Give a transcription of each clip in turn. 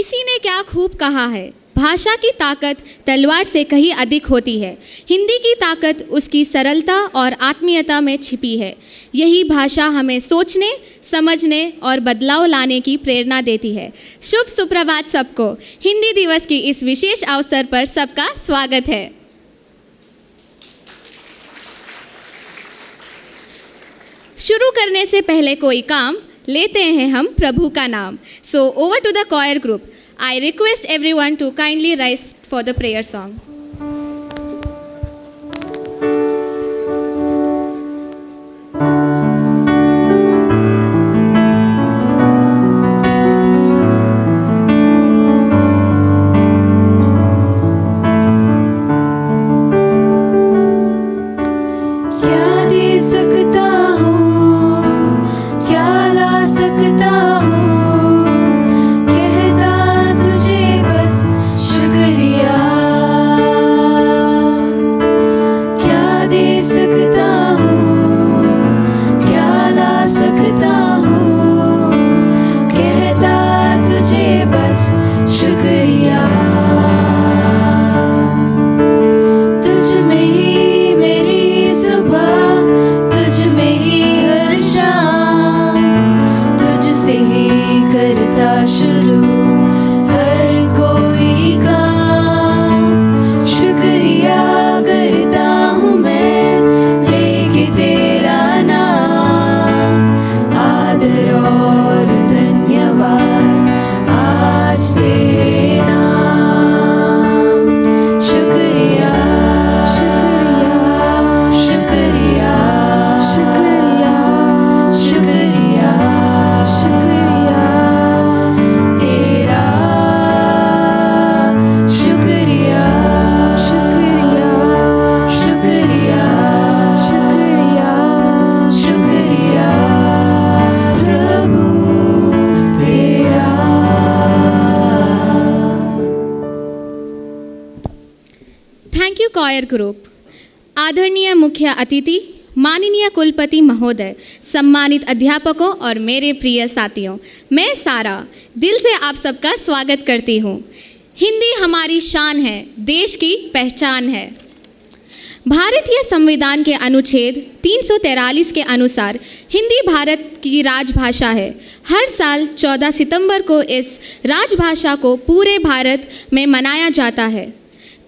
किसी ने क्या खूब कहा है, भाषा की ताकत तलवार से कहीं अधिक होती है। हिंदी की ताकत उसकी सरलता और आत्मीयता में छिपी है। यही भाषा हमें सोचने, समझने और बदलाव लाने की प्रेरणा देती है। शुभ सुप्रभात सबको। हिंदी दिवस की इस विशेष अवसर पर सबका स्वागत है। शुरू करने से पहले कोई काम लेते हैं हम प्रभु का नाम। So over to the choir group. I request everyone to kindly rise for the prayer song. choir group. आदरणीय मुख्य अतिथि, माननीय कुलपति महोदय, सम्मानित अध्यापकों और मेरे प्रिय साथियों, मैं सारा दिल से आप सबका स्वागत करती हूँ। हिंदी हमारी शान है, देश की पहचान है। भारतीय संविधान के अनुच्छेद 343 के अनुसार हिंदी भारत की राजभाषा है। हर साल 14 सितंबर को इस राजभाषा को पूरे भारत में मनाया जाता है।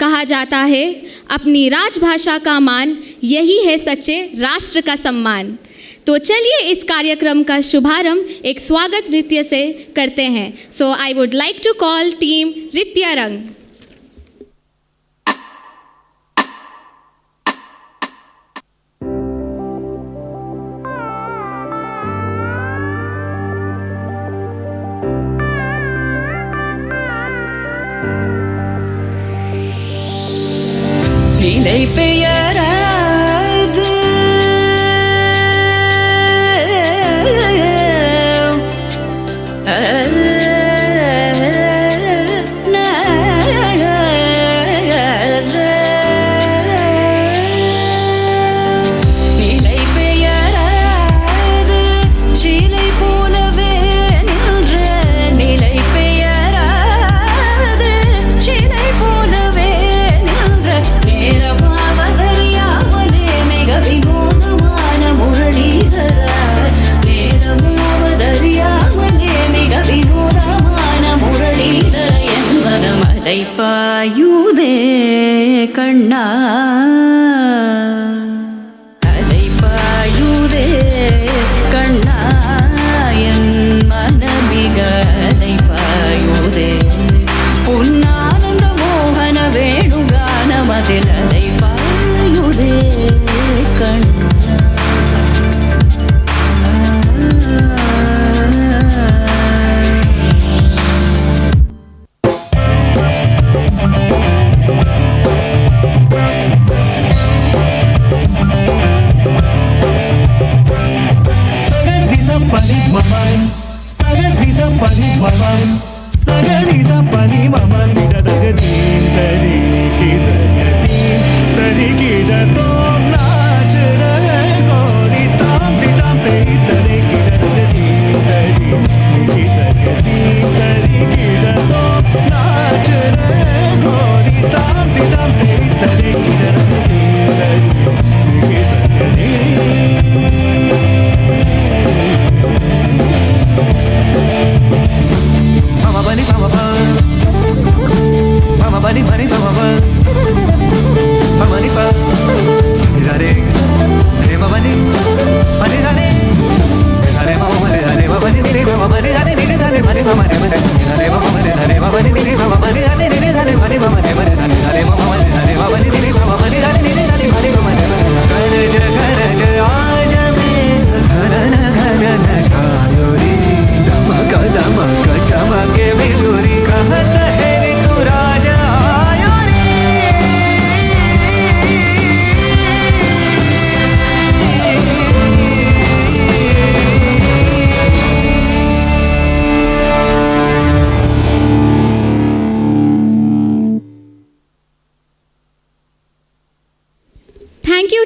कहा जाता है, अपनी राजभाषा का मान, यही है सच्चे राष्ट्र का सम्मान। तो चलिए इस कार्यक्रम का शुभारंभ एक स्वागत नृत्य से करते हैं। So I would like to call team Nritya Rang. நிலை பெயராது நிலை பெயராது சிலை போலவே நின்ற நிலை பெயராது சிலை போலவே நின்ற நேரமாவதறியாமலே மிக வினோதமான முரளிதர நேரமாவதறியாமலே மிக வினோதமான முரளிதர என்பன மலை பாயுதே கண்ணா அலை பாயுதே கண்ணா என் மனமிக அலை பாயுதே உன்னானந்த மோகன வேணுகானமதில் அலை பாயுதே கண்ணா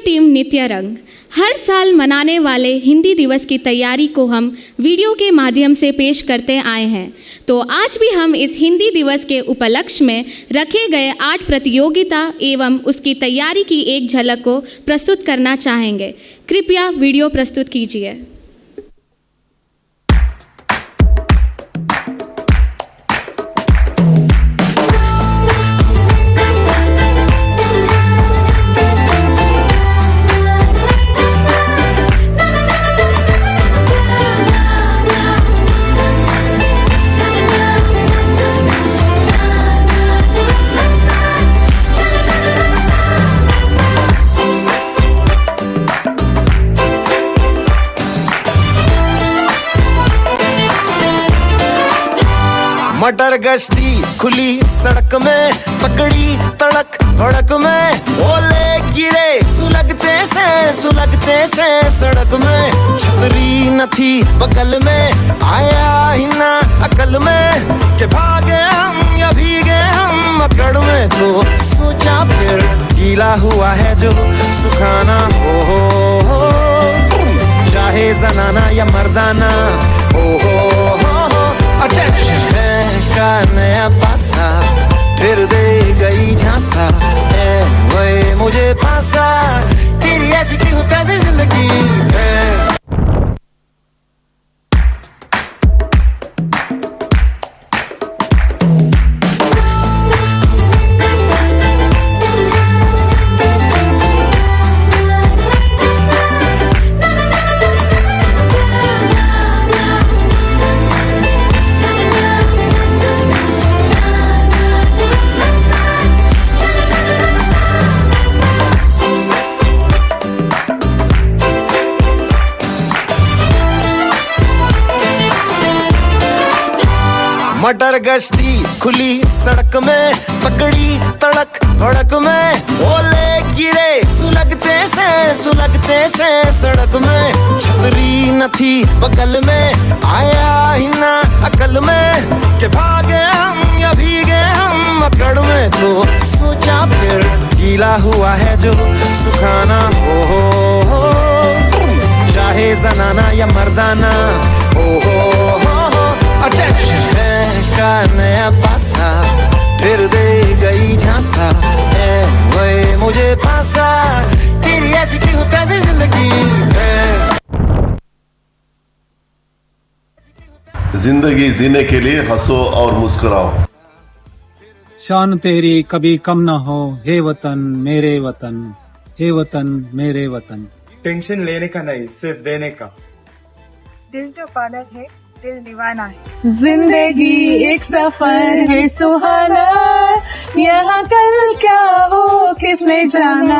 टीम नित्य रंग। हर साल मनाने वाले हिंदी दिवस की तैयारी को हम वीडियो के माध्यम से पेश करते आए हैं, तो आज भी हम इस हिंदी दिवस के उपलक्ष्य में रखे गए 8 प्रतियोगिता एवं उसकी तैयारी की एक झलक को प्रस्तुत करना चाहेंगे। कृपया वीडियो प्रस्तुत कीजिए। मटर गश्ती खुली सड़क में, तकड़ी तड़क भड़क में, ओले गिरे सुलगते से सड़क में। छतरी न थी बगल में, आया ही ना अकल में, कि भागे हम या भीगे हम अकड़ में। तो सोचा फिर गीला हुआ है जो सुखाना हो, चाहे जनाना या मर्दाना हो। अटेंशन का नया पासा फिर दे गई झांसा, वही मुझे पासा, तेरी ऐसी क्यों ताज़ी जिंदगी है। मटर गश्ती खुली सड़क में, तकड़ी तड़क भड़क में, ओले गिरे सुलगते से सड़क में। छतरी न थी बगल में, आया ही ना अकल में, कि भागे हम या भीगे हम अकड़ में। तो सोचा फिर गीला हुआ है जो सुखाना हो, चाहे जनाना या मर्दाना हो। अटेंशन का नया पासा फिर दे गई झांसा, वही मुझे पासा, तेरी ऐसी क्यों ताज़ी जिंदगी है। जिंदगी जीने के लिए हंसो और मुस्कुराओ। शान तेरी कभी कम न हो, हे वतन मेरे वतन, हे वतन मेरे वतन। टेंशन लेने का नहीं, सिर्फ देने का। दिल तो पागल है, दिल दीवाना है। जिंदगी एक सफर है सुहाना, यहाँ कल क्या हो किसने जाना।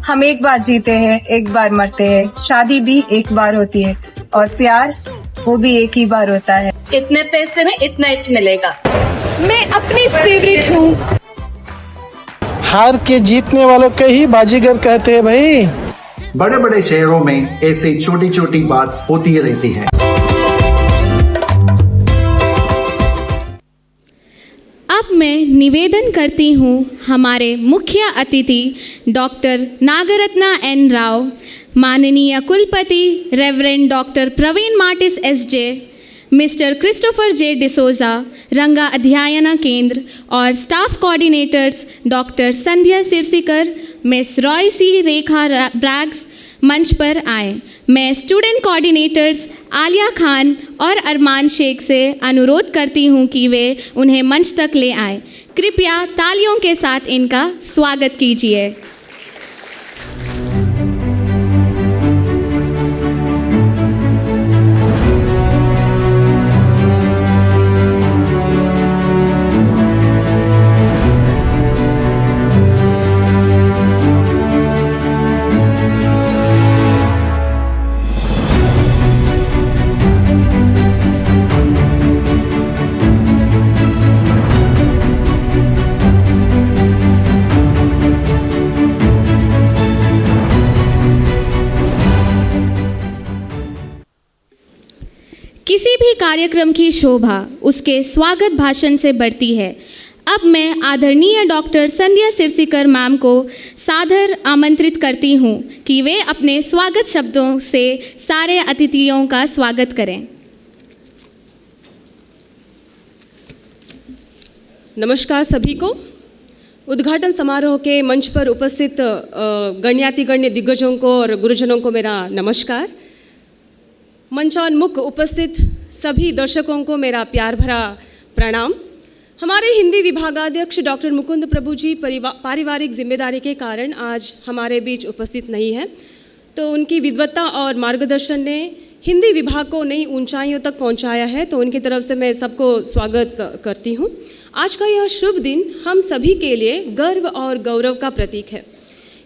हम एक बार जीते हैं, एक बार मरते हैं, शादी भी एक बार होती है, और प्यार वो भी एक ही बार होता है। इतने पैसे में इतना इंच मिलेगा। मैं अपनी फेवरेट हूँ। हार के जीतने वालों के ही बाजीगर कहते हैं भाई। बड़े बड़े शहरों में ऐसी छोटी छोटी बात होती रहती है। अब मैं निवेदन करती हूँ हमारे मुख्य अतिथि डॉक्टर नागरत्ना एन राव, माननीय कुलपति reverend doctor Praveen Martis SJ, mister Christopher J D'Souza, Ranga Adhyayan Kendra, और staff coordinators doctor Sandhya Sirsikar, miss Roycee Rekha Braggs मंच पर आए। मैं स्टूडेंट कोऑर्डिनेटर्स आलिया खान और अरमान शेख से अनुरोध करती हूं कि वे उन्हें मंच तक ले आएं। कृपया तालियों के साथ इनका स्वागत कीजिए। किसी भी कार्यक्रम की शोभा उसके स्वागत भाषण से बढ़ती है। अब मैं आदरणीय डॉक्टर संध्या सिरसीकर मैम को सादर आमंत्रित करती हूँ कि वे अपने स्वागत शब्दों से सारे अतिथियों का स्वागत करें। नमस्कार सभी को। उद्घाटन समारोह के मंच पर उपस्थित गण्यातिगण्य दिग्गजों को और गुरुजनों को मेरा नमस्कार। मंचान्मुख उपस्थित सभी दर्शकों को मेरा प्यार भरा प्रणाम। हमारे हिंदी विभागाध्यक्ष डॉक्टर मुकुंद प्रभु जी पारिवारिक जिम्मेदारी के कारण आज हमारे बीच उपस्थित नहीं है, तो उनकी विद्वत्ता और मार्गदर्शन ने हिंदी विभाग को नई ऊंचाइयों तक पहुंचाया है, तो उनकी तरफ से मैं सबको स्वागत करती हूं। आज का यह शुभ दिन हम सभी के लिए गर्व और गौरव का प्रतीक है।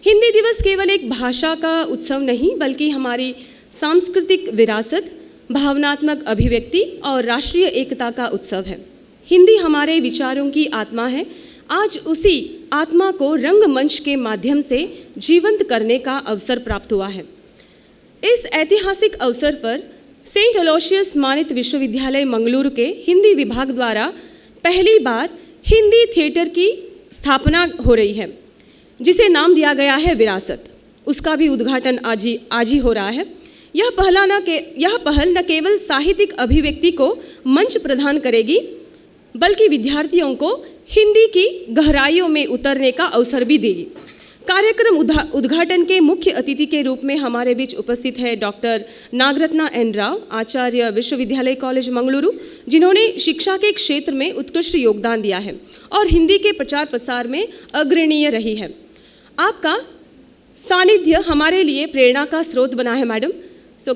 हिंदी दिवस केवल एक भाषा का उत्सव नहीं, बल्कि हमारी सांस्कृतिक विरासत, भावनात्मक अभिव्यक्ति और राष्ट्रीय एकता का उत्सव है। हिंदी हमारे विचारों की आत्मा है। आज उसी आत्मा को रंगमंच के माध्यम से जीवंत करने का अवसर प्राप्त हुआ है। इस ऐतिहासिक अवसर पर सेंट अलोशियस मानित विश्वविद्यालय मंगलुरु के हिंदी विभाग द्वारा पहली बार हिंदी थिएटर की स्थापना हो रही है, जिसे नाम दिया गया है विरासत। उसका भी उद्घाटन आज ही हो रहा है। यह पहल न केवल साहित्यिक अभिव्यक्ति को मंच प्रदान करेगी, बल्कि विद्यार्थियों को हिंदी की गहराइयों में उतरने का अवसर भी देगी। कार्यक्रम उद्घाटन के मुख्य अतिथि के रूप में हमारे बीच उपस्थित है डॉक्टर नागरत्ना एन राव, आचार्य विश्वविद्यालय कॉलेज मंगलुरु, जिन्होंने शिक्षा के क्षेत्र में उत्कृष्ट योगदान दिया है और हिंदी के प्रचार प्रसार में अग्रणीय रही है। आपका सानिध्य हमारे लिए प्रेरणा का स्रोत बना है मैडम।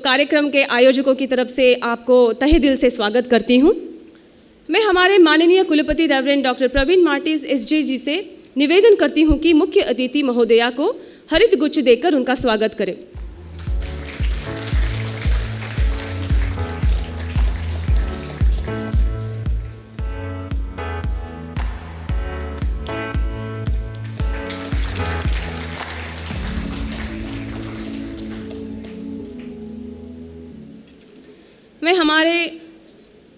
कार्यक्रम के आयोजकों की तरफ से आपको तहे दिल से स्वागत करती हूँ। मैं हमारे माननीय कुलपति reverend doctor Praveen Martis SJ ji से निवेदन करती हूं कि मुख्य अतिथि महोदया को हरित गुच्छ देकर उनका स्वागत करें। मैं हमारे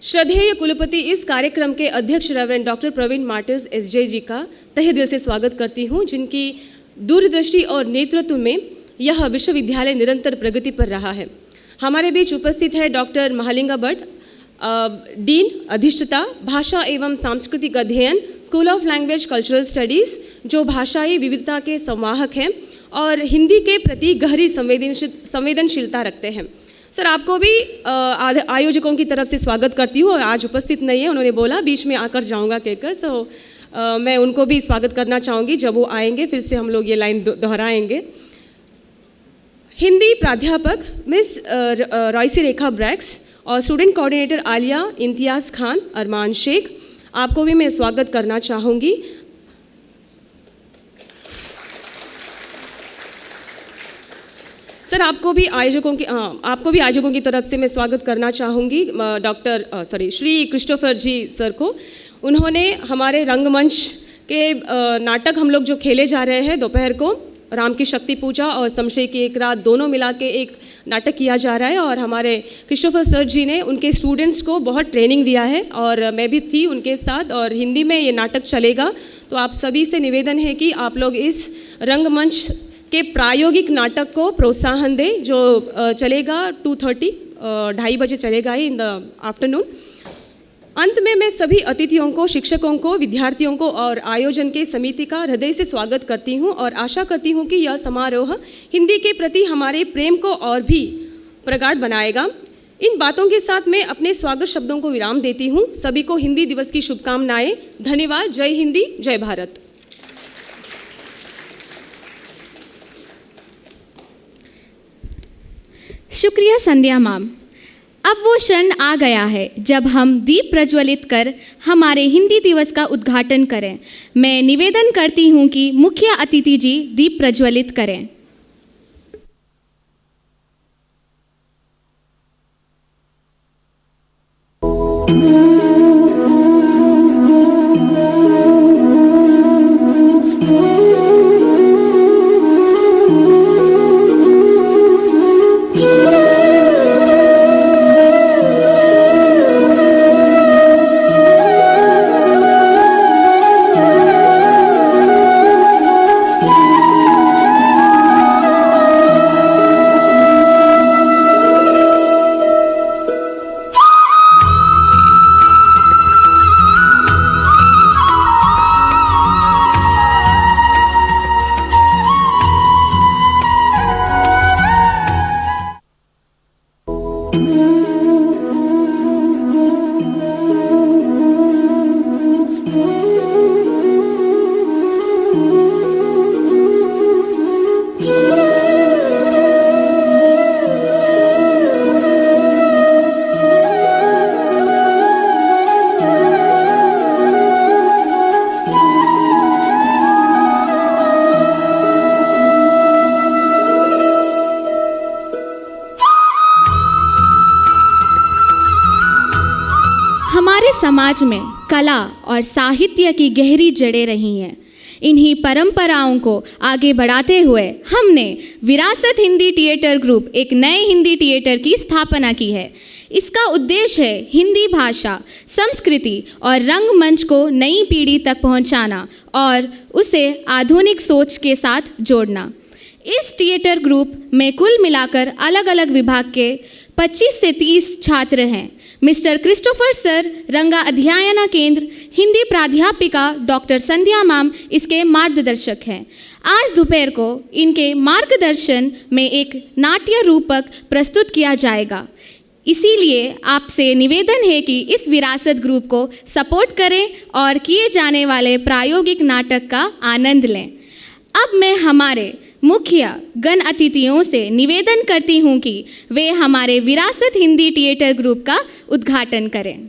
श्रद्धेय कुलपति इस कार्यक्रम के अध्यक्ष reverend doctor Praveen Martis SJ ji का तहे दिल से स्वागत करती हूं, जिनकी दूरदृष्टि और नेतृत्व में यह विश्वविद्यालय निरंतर प्रगति पर रहा है। हमारे बीच उपस्थित है डॉक्टर महालिंगा भट्ट, डीन अधिष्ठता भाषा एवं सांस्कृतिक अध्ययन, school of language cultural studies, जो भाषाई विविधता के संवाहक हैं और हिंदी के प्रति गहरी संवेदनशीलता रखते हैं। सर, आपको भी आयोजकों की तरफ से स्वागत करती हूँ और आज उपस्थित नहीं है, उन्होंने बोला बीच में आकर जाऊँगा कहकर। मैं उनको भी स्वागत करना चाहूँगी। जब वो आएंगे फिर से हम लोग ये लाइन दोहराएंगे। हिंदी प्राध्यापक मिस रॉयसी रेखा ब्रैक्स और स्टूडेंट कोऑर्डिनेटर आलिया इम्तियाज़ खान अरमान शेख, आपको भी मैं स्वागत करना चाहूँगी। सर, आपको भी आयोजकों की तरफ से मैं स्वागत करना चाहूँगी श्री क्रिस्टोफर जी सर को। उन्होंने हमारे रंगमंच के नाटक हम लोग जो खेले जा रहे हैं दोपहर को, राम की शक्ति पूजा और समशय की एक रात, दोनों मिला के एक नाटक किया जा रहा है और हमारे क्रिस्टोफर सर जी ने उनके स्टूडेंट्स को बहुत ट्रेनिंग दिया है और मैं भी थी उनके साथ, और हिंदी में ये नाटक चलेगा। तो आप सभी से निवेदन है कि आप लोग इस रंगमंच के प्रायोगिक नाटक को प्रोत्साहन दें, जो चलेगा 2:30 2:30 बजे चलेगा इन द आफ्टरनून। अंत में मैं सभी अतिथियों को, शिक्षकों को, विद्यार्थियों को और आयोजन के समिति का हृदय से स्वागत करती हूं और आशा करती हूं कि यह समारोह हिंदी के प्रति हमारे प्रेम को और भी प्रगाढ़ बनाएगा। इन बातों के साथ मैं अपने स्वागत शब्दों को विराम देती हूं। सभी को हिंदी दिवस की शुभकामनाएं। धन्यवाद। जय हिंदी, जय भारत। शुक्रिया संध्या मैम। अब वो क्षण आ गया है जब हम दीप प्रज्वलित कर हमारे हिंदी दिवस का उद्घाटन करें। मैं निवेदन करती हूं कि मुख्य अतिथि जी दीप प्रज्वलित करें। समाज में कला और साहित्य की गहरी जड़ें रही हैं। इन्हीं परंपराओं को आगे बढ़ाते हुए हमने विरासत हिंदी थिएटर ग्रुप एक नए हिंदी थिएटर की स्थापना की है। इसका उद्देश्य है हिंदी भाषा, संस्कृति और रंगमंच को नई पीढ़ी तक पहुंचाना और उसे आधुनिक सोच के साथ जोड़ना। इस थिएटर ग्रुप में कुल मिलाकर अलग अलग विभाग के 25 से 30 छात्र हैं। मिस्टर क्रिस्टोफर सर रंगा अध्ययन केंद्र, हिंदी प्राध्यापिका डॉक्टर संध्या मैम इसके मार्गदर्शक हैं। आज दोपहर को इनके मार्गदर्शन में एक नाट्य रूपक प्रस्तुत किया जाएगा। इसीलिए आपसे निवेदन है कि इस विरासत ग्रुप को सपोर्ट करें और किए जाने वाले प्रायोगिक नाटक का आनंद लें। अब मैं हमारे मुख्य गण अतिथियों से निवेदन करती हूं कि वे हमारे विरासत हिंदी थिएटर ग्रुप का उद्घाटन करें।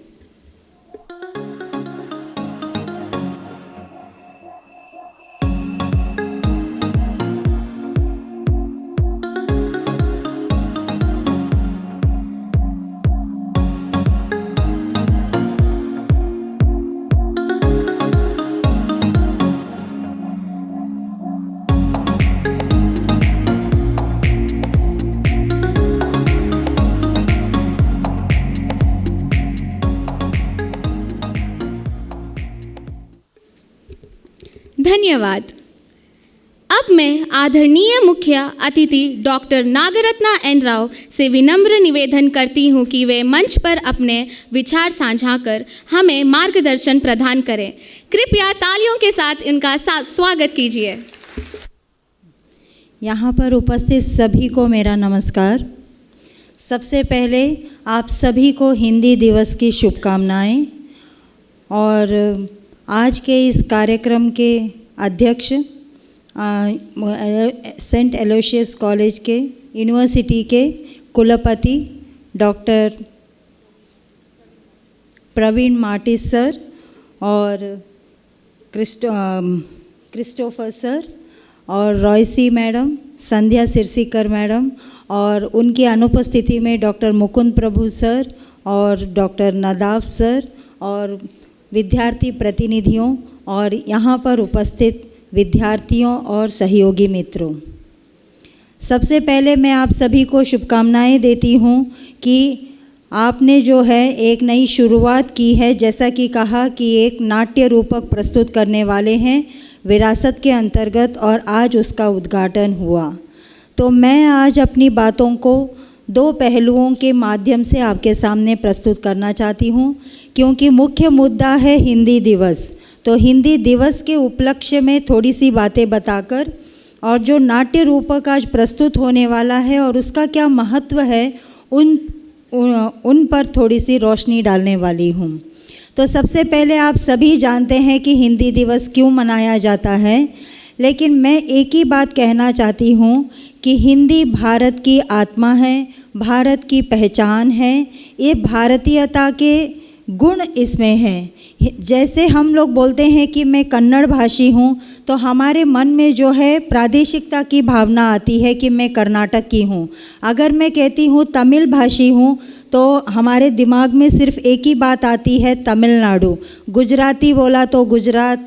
धन्यवाद। अब मैं आदरणीय मुख्य अतिथि डॉक्टर नागरत्ना एन राव से विनम्र निवेदन करती हूं कि वे मंच पर अपने विचार साझा कर हमें मार्गदर्शन प्रदान करें। कृपया तालियों के साथ इनका स्वागत कीजिए। यहाँ पर उपस्थित सभी को मेरा नमस्कार। सबसे पहले आप सभी को हिंदी दिवस की शुभकामनाएं। और आज के इस कार्यक्रम के अध्यक्ष सेंट एलोशियस कॉलेज के यूनिवर्सिटी के कुलपति डॉक्टर प्रवीण मार्टिस सर और क्रिस्टोफर सर और रॉयसी मैडम, संध्या सिरसीकर मैडम और उनकी अनुपस्थिति में डॉक्टर मुकुंद प्रभु सर और डॉक्टर नदाफ सर और विद्यार्थी प्रतिनिधियों और यहाँ पर उपस्थित विद्यार्थियों और सहयोगी मित्रों, सबसे पहले मैं आप सभी को शुभकामनाएं देती हूँ कि आपने जो है एक नई शुरुआत की है। जैसा कि कहा कि एक नाट्य रूपक प्रस्तुत करने वाले हैं विरासत के अंतर्गत और आज उसका उद्घाटन हुआ। तो मैं आज अपनी बातों को दो पहलुओं के माध्यम से आपके सामने प्रस्तुत करना चाहती हूँ, क्योंकि मुख्य मुद्दा है हिंदी दिवस। तो हिंदी दिवस के उपलक्ष्य में थोड़ी सी बातें बताकर और जो नाट्य रूपक आज प्रस्तुत होने वाला है और उसका क्या महत्व है उन पर थोड़ी सी रोशनी डालने वाली हूँ। तो सबसे पहले आप सभी जानते हैं कि हिंदी दिवस क्यों मनाया जाता है, लेकिन मैं एक ही बात कहना चाहती हूँ कि हिंदी भारत की आत्मा है, भारत की पहचान है, ये भारतीयता के गुण इसमें हैं। जैसे हम लोग बोलते हैं कि मैं कन्नड़ भाषी हूँ, तो हमारे मन में जो है प्रादेशिकता की भावना आती है कि मैं कर्नाटक की हूँ। अगर मैं कहती हूँ तमिल भाषी हूँ तो हमारे दिमाग में सिर्फ एक ही बात आती है तमिलनाडु। गुजराती बोला तो गुजरात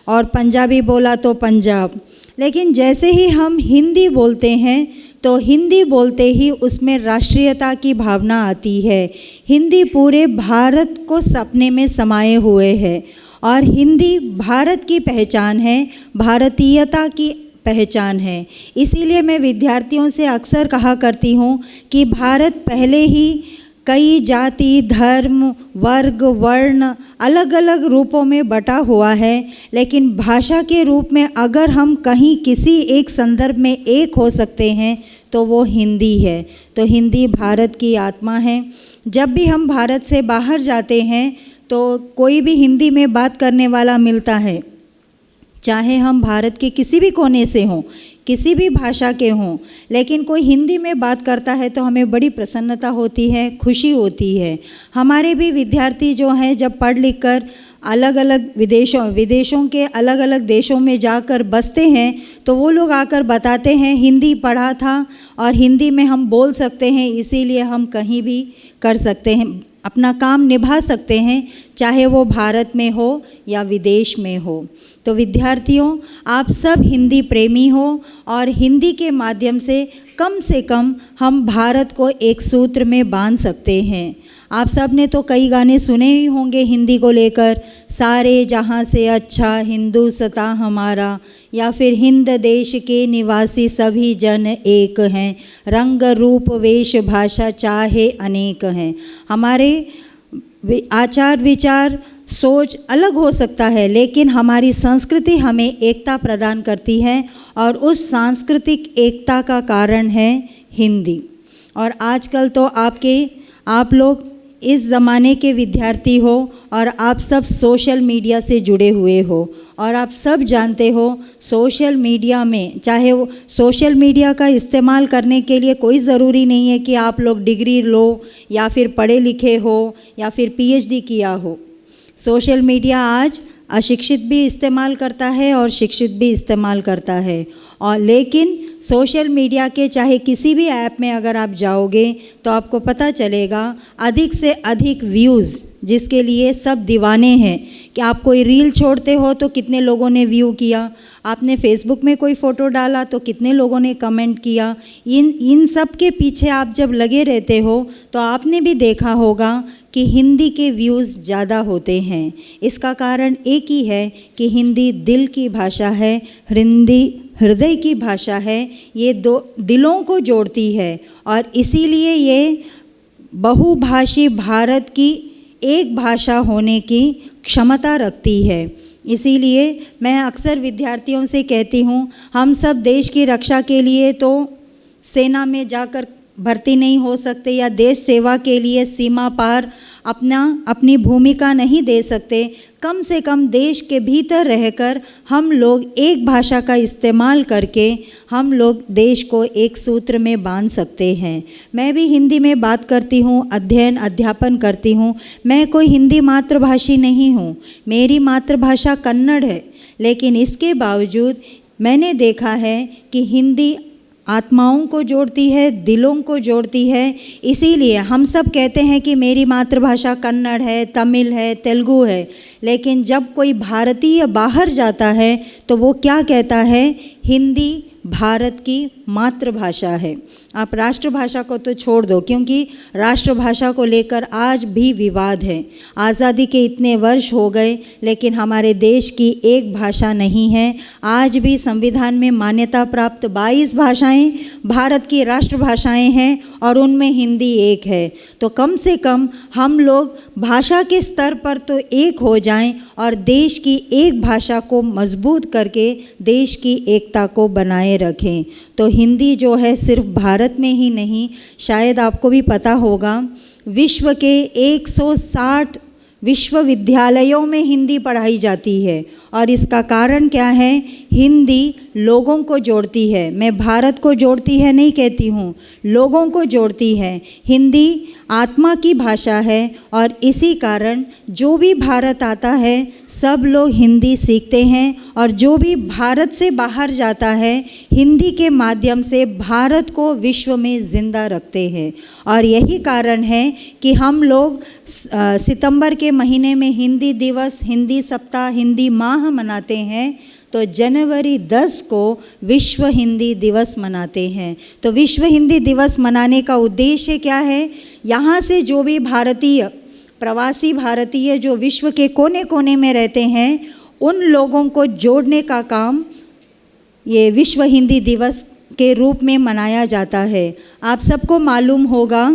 और पंजाबी बोला तो पंजाब। लेकिन जैसे ही हम हिंदी बोलते हैं तो हिंदी बोलते ही उसमें राष्ट्रीयता की भावना आती है। हिंदी पूरे भारत को सपने में समाये हुए है और हिंदी भारत की पहचान है, भारतीयता की पहचान है। इसीलिए मैं विद्यार्थियों से अक्सर कहा करती हूँ कि भारत पहले ही कई जाति, धर्म, वर्ग, वर्ण अलग अलग रूपों में बटा हुआ है, लेकिन भाषा के रूप में अगर हम कहीं किसी एक संदर्भ में एक हो सकते हैं तो वो हिंदी है। तो हिंदी भारत की आत्मा है। जब भी हम भारत से बाहर जाते हैं तो कोई भी हिंदी में बात करने वाला मिलता है, चाहे हम भारत के किसी भी कोने से हों, किसी भी भाषा के हों, लेकिन कोई हिंदी में बात करता है तो हमें बड़ी प्रसन्नता होती है, खुशी होती है। हमारे भी विद्यार्थी जो हैं जब पढ़ लिख कर अलग अलग विदेशों के अलग अलग देशों में जाकर बसते हैं तो वो लोग आकर बताते हैं हिंदी पढ़ा था और हिंदी में हम बोल सकते हैं, इसीलिए हम कहीं भी कर सकते हैं, अपना काम निभा सकते हैं, चाहे वो भारत में हो या विदेश में हो। तो विद्यार्थियों, आप सब हिंदी प्रेमी हो और हिंदी के माध्यम से कम हम भारत को एक सूत्र में बांध सकते हैं। आप सब ने तो कई गाने सुने ही होंगे हिंदी को लेकर, सारे जहाँ से अच्छा हिंदुस्ता हमारा, या फिर हिंद देश के निवासी सभी जन एक हैं, रंग रूप वेश भाषा चाहे अनेक हैं। हमारे आचार विचार सोच अलग हो सकता है, लेकिन हमारी संस्कृति हमें एकता प्रदान करती है और उस सांस्कृतिक एकता का कारण है हिंदी। और आजकल तो आप लोग इस ज़माने के विद्यार्थी हो और आप सब सोशल मीडिया से जुड़े हुए हो और आप सब जानते हो सोशल मीडिया में, चाहे वो सोशल मीडिया का इस्तेमाल करने के लिए कोई ज़रूरी नहीं है कि आप लोग डिग्री लो या फिर पढ़े लिखे हो या फिर PhD किया हो। सोशल मीडिया आज अशिक्षित भी इस्तेमाल करता है और शिक्षित भी इस्तेमाल करता है। और लेकिन सोशल मीडिया के चाहे किसी भी ऐप में अगर आप जाओगे तो आपको पता चलेगा अधिक से अधिक व्यूज़, जिसके लिए सब दीवाने हैं कि आप कोई रील छोड़ते हो तो कितने लोगों ने व्यू किया, आपने फेसबुक में कोई फ़ोटो डाला तो कितने लोगों ने कमेंट किया। इन सब के पीछे आप जब लगे रहते हो तो आपने भी देखा होगा कि हिंदी के व्यूज़ ज़्यादा होते हैं। इसका कारण एक ही है कि हिंदी दिल की भाषा है, हिंदी हृदय की भाषा है, ये दो दिलों को जोड़ती है और इसीलिए ये बहुभाषी भारत की एक भाषा होने की क्षमता रखती है। इसीलिए मैं अक्सर विद्यार्थियों से कहती हूँ, हम सब देश की रक्षा के लिए तो सेना में जाकर भर्ती नहीं हो सकते या देश सेवा के लिए सीमा पार अपनी भूमिका नहीं दे सकते, कम से कम देश के भीतर रहकर हम लोग एक भाषा का इस्तेमाल करके हम लोग देश को एक सूत्र में बांध सकते हैं। मैं भी हिंदी में बात करती हूँ, अध्ययन अध्यापन करती हूँ। मैं कोई हिंदी मातृभाषी नहीं हूँ, मेरी मातृभाषा कन्नड़ है, लेकिन इसके बावजूद मैंने देखा है कि हिंदी आत्माओं को जोड़ती है, दिलों को जोड़ती है। इसीलिए हम सब कहते हैं कि मेरी मातृभाषा कन्नड़ है, तमिल है, तेलुगु है, लेकिन जब कोई भारतीय बाहर जाता है तो वो क्या कहता है? हिंदी भारत की मातृभाषा है। आप राष्ट्रभाषा को तो छोड़ दो, क्योंकि राष्ट्रभाषा को लेकर आज भी विवाद है। आज़ादी के इतने वर्ष हो गए लेकिन हमारे देश की एक भाषा नहीं है। आज भी संविधान में मान्यता प्राप्त 22 भाषाएं भारत की राष्ट्रभाषाएं हैं और उनमें हिंदी एक है। तो कम से कम हम लोग भाषा के स्तर पर तो एक हो जाएं और देश की एक भाषा को मजबूत करके देश की एकता को बनाए रखें। तो हिंदी जो है सिर्फ भारत में ही नहीं, शायद आपको भी पता होगा, विश्व के 160 विश्वविद्यालयों में हिंदी पढ़ाई जाती है। और इसका कारण क्या है? हिंदी लोगों को जोड़ती है। मैं भारत को जोड़ती है नहीं कहती हूँ, लोगों को जोड़ती है। हिंदी आत्मा की भाषा है और इसी कारण जो भी भारत आता है सब लोग हिंदी सीखते हैं और जो भी भारत से बाहर जाता है हिंदी के माध्यम से भारत को विश्व में ज़िंदा रखते हैं। और यही कारण है कि हम लोग सितंबर के महीने में हिंदी दिवस, हिंदी सप्ताह, हिंदी माह मनाते हैं। तो जनवरी 10 को विश्व हिंदी दिवस मनाते हैं। तो विश्व हिंदी दिवस मनाने का उद्देश्य क्या है? यहाँ से जो भी भारतीय, प्रवासी भारतीय जो विश्व के कोने कोने में रहते हैं उन लोगों को जोड़ने का काम ये विश्व हिंदी दिवस के रूप में मनाया जाता है। आप सबको मालूम होगा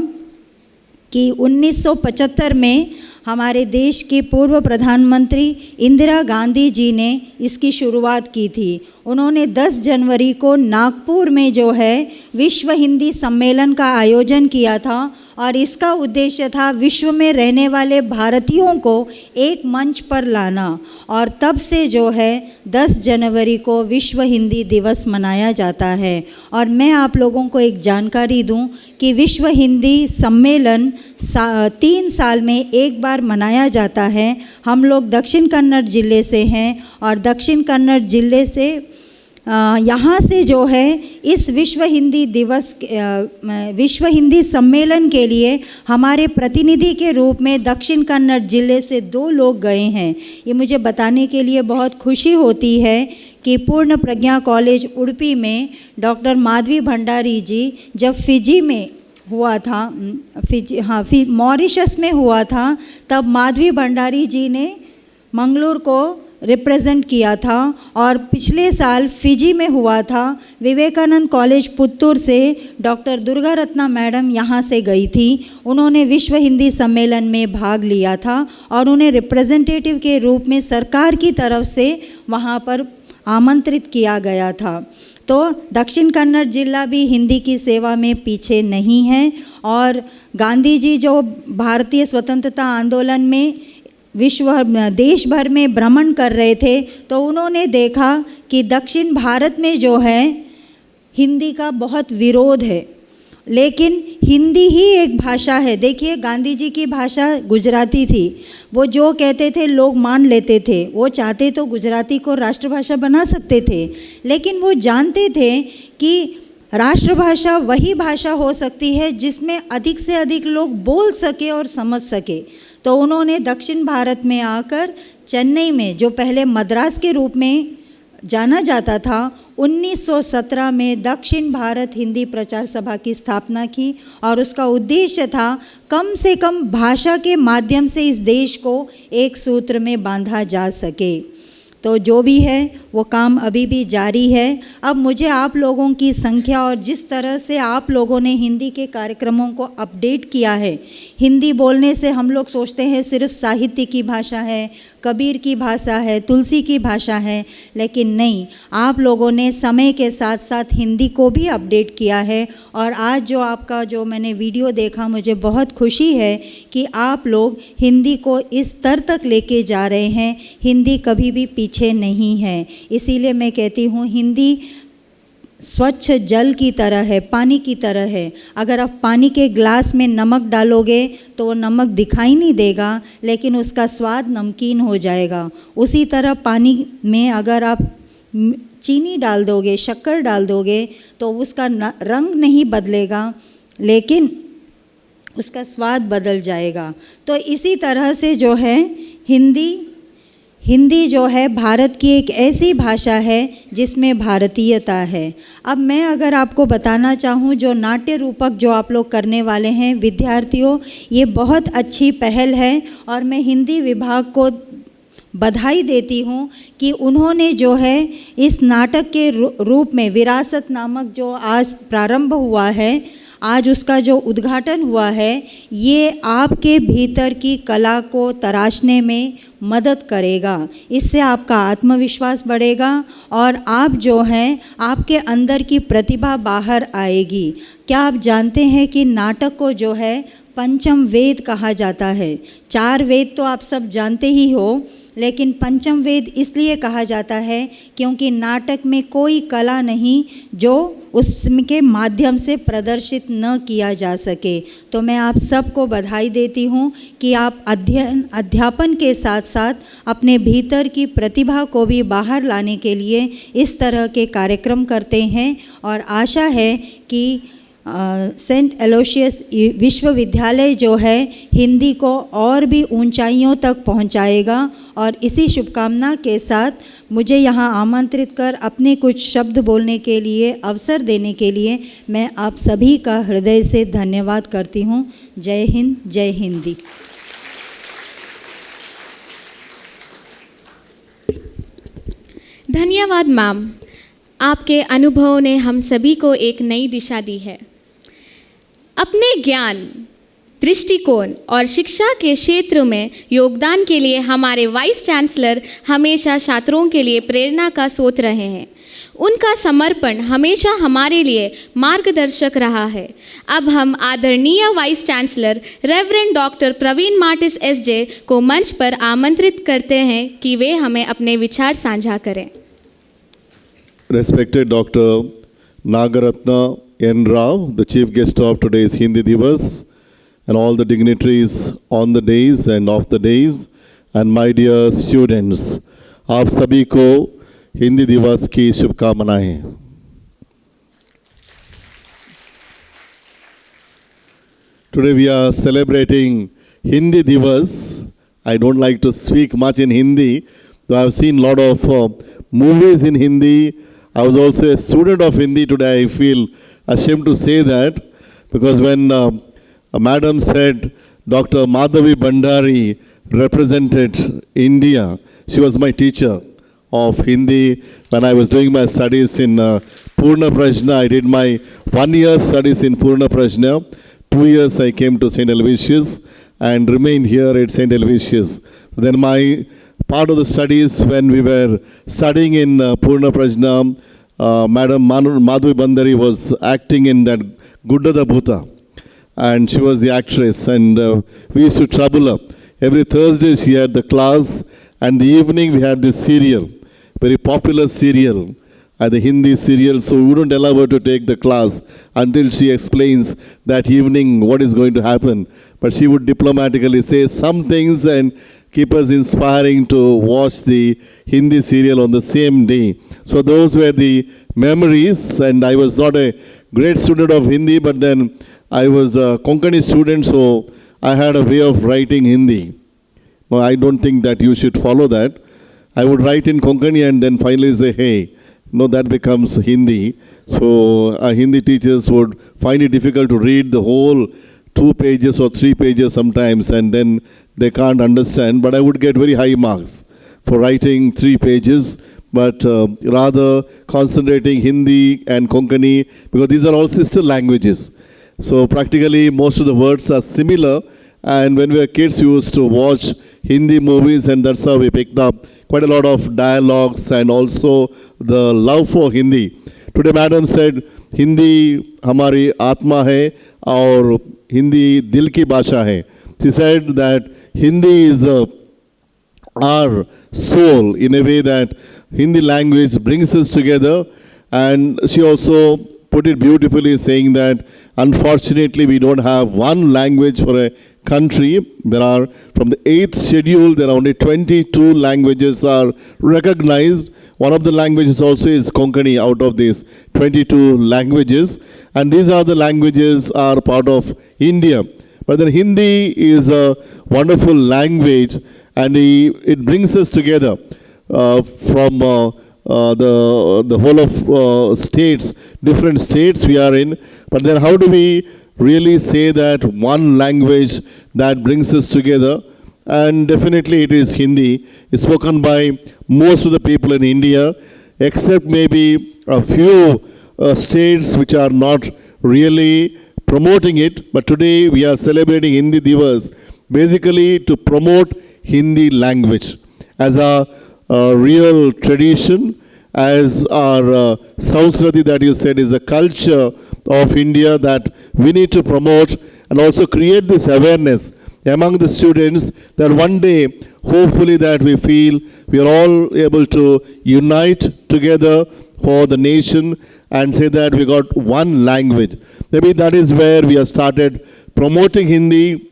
कि 1975 में हमारे देश की पूर्व प्रधानमंत्री इंदिरा गांधी जी ने इसकी शुरुआत की थी। उन्होंने 10 जनवरी को नागपुर में जो है विश्व हिंदी सम्मेलन का आयोजन किया था और इसका उद्देश्य था विश्व में रहने वाले भारतीयों को एक मंच पर लाना। और तब से जो है 10 जनवरी को विश्व हिंदी दिवस मनाया जाता है। और मैं आप लोगों को एक जानकारी दूं कि विश्व हिंदी सम्मेलन 3 साल में एक बार मनाया जाता है। हम लोग दक्षिण कन्नड़ जिले से हैं और दक्षिण कन्नड़ जिले से यहाँ से जो है इस विश्व हिंदी सम्मेलन के लिए हमारे प्रतिनिधि के रूप में दक्षिण कन्नड़ जिले से 2 लोग गए हैं। ये मुझे बताने के लिए बहुत खुशी होती है कि पूर्ण प्रज्ञा कॉलेज उडुपी में डॉक्टर माधवी भंडारी जी जब फिजी में हुआ था, मॉरिशस में हुआ था, तब माधवी भंडारी जी ने मंगलूर को रिप्रेजेंट किया था और पिछले साल फिजी में हुआ था। विवेकानंद कॉलेज पुत्तूर से डॉक्टर दुर्गा रत्ना मैडम यहाँ से गई थी। उन्होंने विश्व हिंदी सम्मेलन में भाग लिया था और उन्हें रिप्रेजेंटेटिव के रूप में सरकार की तरफ से वहाँ पर आमंत्रित किया गया था। तो दक्षिण कन्नड़ जिला भी हिंदी की सेवा में पीछे नहीं है और गांधी जी जो भारतीय स्वतंत्रता आंदोलन में देश भर में भ्रमण कर रहे थे तो उन्होंने देखा कि दक्षिण भारत में जो है हिंदी का बहुत विरोध है, लेकिन हिंदी ही एक भाषा है। देखिए गांधी जी की भाषा गुजराती थी, वो जो कहते थे लोग मान लेते थे। वो चाहते तो गुजराती को राष्ट्रभाषा बना सकते थे, लेकिन वो जानते थे कि राष्ट्रभाषा वही भाषा हो सकती है जिसमें अधिक से अधिक लोग बोल सके और समझ सके। तो उन्होंने दक्षिण भारत में आकर चेन्नई में, जो पहले मद्रास के रूप में जाना जाता था, 1917 में दक्षिण भारत हिंदी प्रचार सभा की स्थापना की और उसका उद्देश्य था कम से कम भाषा के माध्यम से इस देश को एक सूत्र में बांधा जा सके। तो जो भी है वो काम अभी भी जारी है। अब मुझे आप लोगों की संख्या और जिस तरह से आप लोगों ने हिंदी के कार्यक्रमों को अपडेट किया है, हिंदी बोलने से हम लोग सोचते हैं सिर्फ साहित्य की भाषा है, कबीर की भाषा है, तुलसी की भाषा है, लेकिन नहीं, आप लोगों ने समय के साथ साथ हिंदी को भी अपडेट किया है। और आज जो आपका जो मैंने वीडियो देखा, मुझे बहुत खुशी है कि आप लोग हिंदी को इस स्तर तक लेके जा रहे हैं। हिंदी कभी भी पीछे नहीं है। इसीलिए मैं कहती हूँ हिंदी स्वच्छ जल की तरह है, पानी की तरह है। अगर आप पानी के ग्लास में नमक डालोगे तो वो नमक दिखाई नहीं देगा, लेकिन उसका स्वाद नमकीन हो जाएगा। उसी तरह पानी में अगर आप चीनी डाल दोगे, शक्कर डाल दोगे तो उसका रंग नहीं बदलेगा, लेकिन उसका स्वाद बदल जाएगा। तो इसी तरह से जो है हिंदी जो है भारत की एक ऐसी भाषा है जिसमें भारतीयता है। अब मैं अगर आपको बताना चाहूँ, जो नाट्य रूपक जो आप लोग करने वाले हैं विद्यार्थियों, ये बहुत अच्छी पहल है और मैं हिंदी विभाग को बधाई देती हूँ कि उन्होंने जो है इस नाटक के रूप में विरासत नामक जो आज प्रारंभ हुआ है, आज उसका जो उद्घाटन हुआ है, ये आपके भीतर की कला को तराशने में मदद करेगा। इससे आपका आत्मविश्वास बढ़ेगा और आप जो हैं आपके अंदर की प्रतिभा बाहर आएगी। क्या आप जानते हैं कि नाटक को जो है पंचम वेद कहा जाता है? 4 वेद तो आप सब जानते ही हो, लेकिन पंचम वेद इसलिए कहा जाता है क्योंकि नाटक में कोई कला नहीं जो उसके माध्यम से प्रदर्शित न किया जा सके। तो मैं आप सबको बधाई देती हूँ कि आप अध्यापन के साथ साथ अपने भीतर की प्रतिभा को भी बाहर लाने के लिए इस तरह के कार्यक्रम करते हैं और आशा है कि सेंट एलोशियस विश्वविद्यालय जो है हिंदी को और भी ऊंचाइयों तक पहुंचाएगा। और इसी शुभकामना के साथ मुझे यहाँ आमंत्रित कर अपने कुछ शब्द बोलने के लिए अवसर देने के लिए मैं आप सभी का हृदय से धन्यवाद करती हूँ। जय हिंद, जय हिंदी। धन्यवाद मैम, आपके अनुभवों ने हम सभी को एक नई दिशा दी है। अपने ज्ञान, दृष्टिकोण और शिक्षा के क्षेत्र में योगदान के लिए हमारे वाइस चांसलर हमेशा छात्रों के लिए प्रेरणा का स्रोत रहे हैं। उनका समर्पण हमेशा हमारे लिए मार्गदर्शक रहा है। अब हम आदरणीय vice chancellor reverend doctor Praveen Martis SJ को मंच पर आमंत्रित करते हैं कि वे हमें अपने विचार साझा करें। Respected Dr. Nagaratna N. Rao, the chief guest of today's Hindi Diwas, and all the dignitaries on the days and off the days, and my dear students, आप सभी को हिंदी दिवस की शुभकामनाएं। Today we are celebrating Hindi Diwas. I don't like to speak much in Hindi, though I have seen a lot of movies in Hindi. I was also a student of Hindi. Today I feel ashamed to say that, because when a madam said Dr. Madhavi Bhandari represented India, she was my teacher of Hindi when I was doing my studies in Purna Prajna. I did my 1 year studies in Purna Prajna. 2 years I came to St. Aloysius and remained here at St. Aloysius. Then my part of the studies, when we were studying in Purna Prajna, Madam Madhavi Bhandari was acting in that Guddada Bhuta, and she was the actress, and we used to trouble her. Every Thursday she had the class, and the evening we had this serial, very popular serial, the Hindi serial, so we wouldn't allow her to take the class until she explains that evening what is going to happen. But she would diplomatically say some things and keep us inspiring to watch the Hindi serial on the same day. So those were the memories, and I was not a great student of Hindi, but then I was a Konkani student, so I had a way of writing Hindi. Well, I don't think that you should follow that. I would write in Konkani and then finally say, hey, no, that becomes Hindi. So Hindi teachers would find it difficult to read the whole 2 pages or 3 pages sometimes, and then they can't understand. But I would get very high marks for writing 3 pages, but rather concentrating Hindi and Konkani, because these are all sister languages. So practically most of the words are similar, and when we were kids we used to watch Hindi movies, and that's how we picked up quite a lot of dialogues and also the love for Hindi. Today madam said, Hindi hamari atma hai aur Hindi dil ki bhasha hai. She said that Hindi is our soul, in a way that Hindi language brings us together. And she also put it beautifully, saying that unfortunately we don't have one language for a country. There are, from the 8th schedule, there are only 22 languages are recognized. One of the languages also is Konkani out of these 22 languages. And these are the languages are part of India. But then Hindi is a wonderful language, and it brings us together from the whole of states, different states we are in. But then how do we really say that one language that brings us together? And definitely it is Hindi. It's spoken by most of the people in India, except maybe a few states which are not really promoting it. But today we are celebrating Hindi Diwas basically to promote Hindi language as a real tradition, as our Sanskriti that you said is a culture of India that we need to promote, and also create this awareness among the students that one day, hopefully, that we feel we are all able to unite together for the nation and say that we got one language. Maybe that is where we have started promoting Hindi,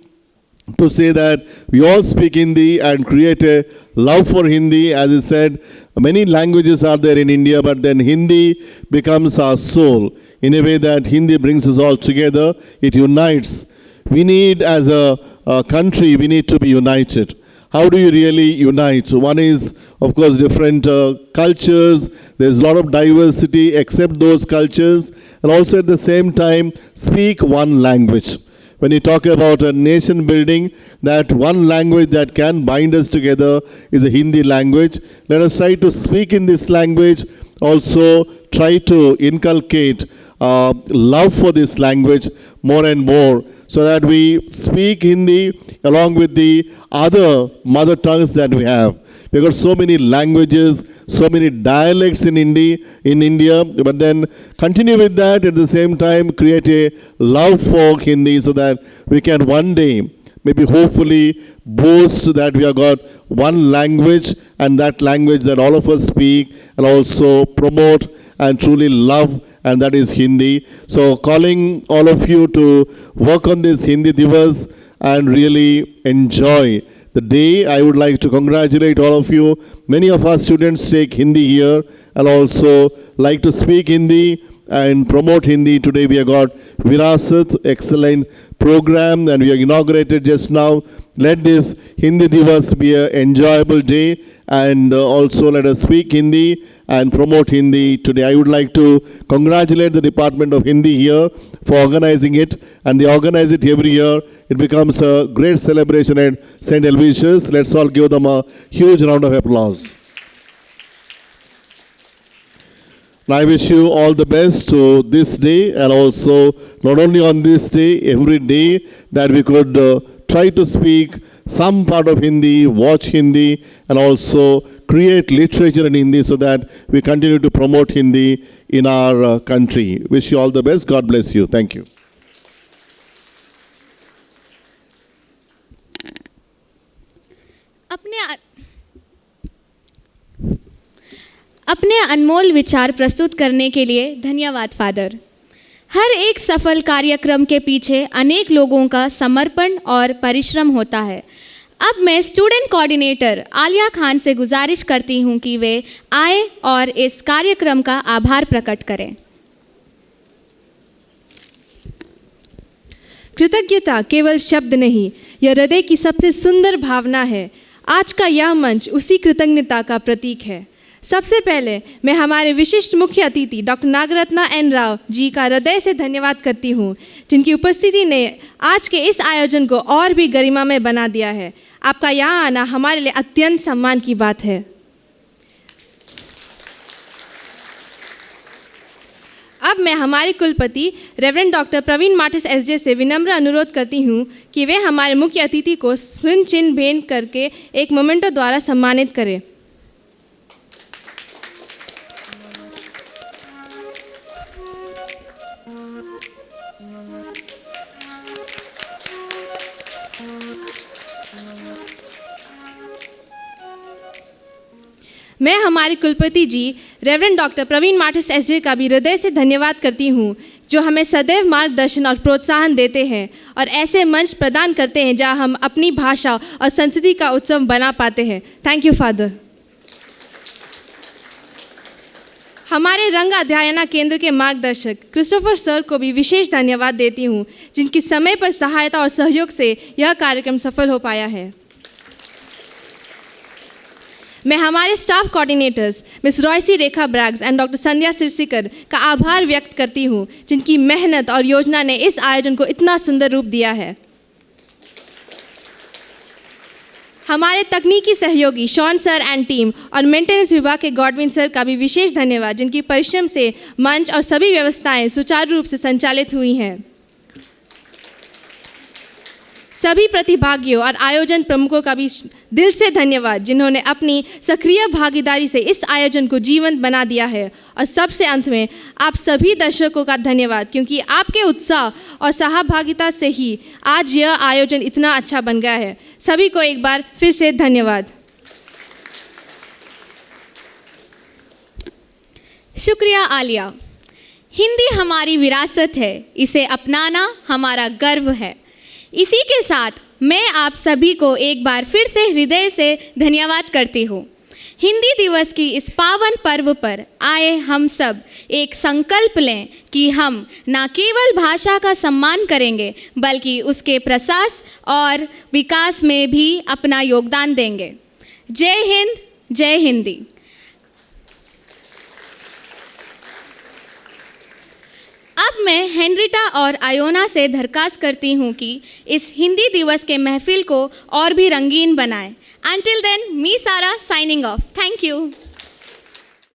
to say that we all speak Hindi and create a love for Hindi. As I said, many languages are there in India, but then Hindi becomes our soul, in a way that Hindi brings us all together. It unites. We need, as a country, we need to be united. How do you really unite? One is, of course, different cultures. There's a lot of diversity, accept those cultures, and also at the same time speak one language. When you talk about a nation building, that one language that can bind us together is a Hindi language. Let us try to speak in this language, also try to inculcate love for this language more and more, so that we speak Hindi along with the other mother tongues that we have. We've got so many languages, so many dialects in India, but then continue with that, at the same time create a love for Hindi, so that we can one day, maybe hopefully, boast that we have got one language, and that language that all of us speak and also promote and truly love, and that is Hindi. So calling all of you to work on this Hindi Diwas and really enjoy the day. I would like to congratulate all of you. Many of our students take Hindi here and also like to speak Hindi and promote Hindi. Today we have got Virasat, excellent program, and we have inaugurated just now. Let this Hindi Diwas be an enjoyable day, and also let us speak Hindi and promote Hindi today. I would like to congratulate the Department of Hindi here for organizing it, and they organize it every year. It becomes a great celebration at St. Aloysius. Let's all give them a huge round of applause. I wish you all the best to this day, and also not only on this day, every day that we could try to speak some part of Hindi, watch Hindi, and also create literature in Hindi so that we continue to promote Hindi in our country. Wish you all the best. God bless you. Thank you. अपने अनमोल विचार प्रस्तुत करने के लिए धन्यवाद father. हर एक सफल कार्यक्रम के पीछे अनेक लोगों का समर्पण और परिश्रम होता है। अब मैं स्टूडेंट कोऑर्डिनेटर आलिया खान से गुजारिश करती हूं कि वे आए और इस कार्यक्रम का आभार प्रकट करें। कृतज्ञता केवल शब्द नहीं, यह हृदय की सबसे सुंदर भावना है। आज का यह मंच उसी कृतज्ञता का प्रतीक है। सबसे पहले मैं हमारे विशिष्ट मुख्य अतिथि डॉक्टर नागरत्ना एन राव जी का हृदय से धन्यवाद करती हूँ, जिनकी उपस्थिति ने आज के इस आयोजन को और भी गरिमामय बना दिया है। आपका यहाँ आना हमारे लिए अत्यंत सम्मान की बात है। अब मैं हमारे कुलपति reverend doctor Praveen Martis SJ से विनम्र अनुरोध करती हूँ कि वे हमारे मुख्य अतिथि को स्मृति चिन्ह भेंट करके एक मोमेंटो द्वारा सम्मानित करें। मैं हमारे कुलपति जी reverend doctor Praveen Martis SJ का भी हृदय से धन्यवाद करती हूँ, जो हमें सदैव मार्गदर्शन और प्रोत्साहन देते हैं और ऐसे मंच प्रदान करते हैं जहाँ हम अपनी भाषा और संस्कृति का उत्सव बना पाते हैं। Thank you father. हमारे रंग अध्ययना केंद्र के मार्गदर्शक क्रिस्टोफर सर को भी विशेष धन्यवाद देती हूँ, जिनकी समय पर सहायता और सहयोग से यह कार्यक्रम सफल हो पाया है। मैं हमारे staff coordinators miss Roycee Rekha Braggs and doctor Sandhya Sirsikar का आभार व्यक्त करती हूँ, जिनकी मेहनत और योजना ने इस आयोजन को इतना सुंदर रूप दिया है। हमारे तकनीकी सहयोगी शॉन सर एंड टीम और मेंटेनेंस विभाग के गॉडविन सर का भी विशेष धन्यवाद, जिनकी परिश्रम से मंच और सभी व्यवस्थाएं सुचारू रूप से संचालित हुई हैं। सभी प्रतिभागियों और आयोजन प्रमुखों का भी दिल से धन्यवाद, जिन्होंने अपनी सक्रिय भागीदारी से इस आयोजन को जीवंत बना दिया है। और सबसे अंत में आप सभी दर्शकों का धन्यवाद, क्योंकि आपके उत्साह और सहभागिता से ही आज यह आयोजन इतना अच्छा बन गया है। सभी को एक बार फिर से धन्यवाद। शुक्रिया आलिया। हिंदी हमारी विरासत है, इसे अपनाना हमारा गर्व है। इसी के साथ मैं आप सभी को एक बार फिर से हृदय से धन्यवाद करती हूँ। हिंदी दिवस की इस पावन पर्व पर आए हम सब एक संकल्प लें कि हम न केवल भाषा का सम्मान करेंगे, बल्कि उसके प्रसार और विकास में भी अपना योगदान देंगे। जय हिंद, जय हिंदी। अब मैं हेनरिटा और आयोना से दरखास्त करती हूँ कि इस हिंदी दिवस के महफिल को और भी रंगीन बनाएं। Until then, me Sara signing off. Thank you.